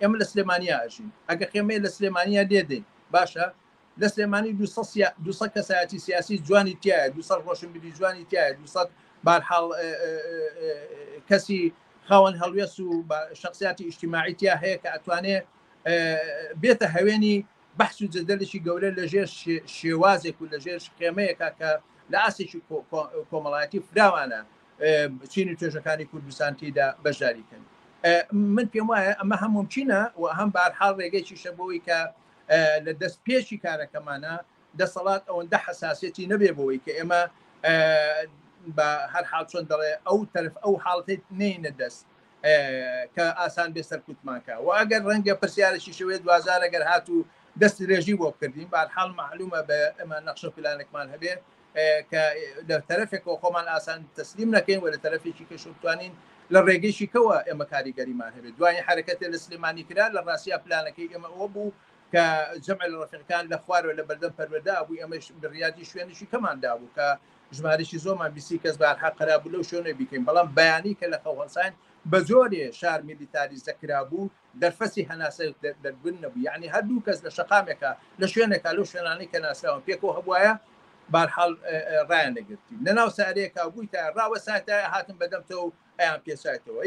ئێمە لە سلێمانیا ئەژین ئەگە خێمەی لە سلێمانیا دێدەین باشە لە سلێمانی 200 کەسایەتی سیاسی جوانی تایە 200 ڕۆشنبیری جوانی تایە 200 بارحاڵ کەسی خاوەن هەڵوێست و شخصیاتی ئیجتیماعی تیا هەیە کە ئەتوانێت بێتە هەوێنی بەحث و جەدەلێکی گەورە لەژێر شێوازێک و لەژێر خێمەیەکە کە لە ئاسێکی کۆمەڵایەتی فراوانە چین و توێژەکانی کوردستان تێدا بەشداریکەن. من پێم وایە ئەمە هەم ممکنە و هەم بەهەرحاڵ ڕێگەیەکی شەبەوەی کە لە دەست پێشی کارەکەمانە دەسەڵات ئەوەندە حساسیەتی نەبێ بەوەی کە ئێمە بە هەر حاڵ چۆن دەڵێ ئەو تەرف ئەو حاڵەت نینە دەست کە ئاسان بێ سەرکوتمانکە و ئەگەر ڕەنگە پرسیارێکی شوێ دوازار ئەگەر هاتوو دەست درێژی بۆ بکردین بەهەرحاڵ معلومە بە ئەمە نەخشە پلانێکمان هەبێ کە لە تەرەفێکەوە خۆمان ئاسان تەسلیم نەکەین و لە تەرەفێکی کەش بتوانین لە ڕێگەیشی کەوە ئێمە کاریگەریمان هەبێت دوای حرەکەتێ لە سلێمانی کرا لە ڕاستیا پلانەکەی ئێمە ئەوە بوو کە جەمع لە ڕەفیقەکان لە خوارەوە لە بەردەم پەروەردا بوو ئەمەش بڕیاتی شوێنشی کەماندا بوو کە ژمارەی زۆرمان 20 کەس بەهەرحاڵ قەرار بوو لەو شوێنە بیکەین بەڵام بەیانی کە لە خەوهەسان بە زۆرێ شار میلیتاریزە کرابوو دەرفەسی هەناسە دەربن نەبوو یعنی هەردوو کەس لە شەقامێکە لە شوێنێکە لەو شوێنانەی کە ناسراون پێکەوە هەبوایە بەهەرحاڵ ڕایان نەگرتی لەناو سارەیەکە بوویتە ڕاوەساتە هاتن بەدەمتەوە و ئەیان پێسایەتەوە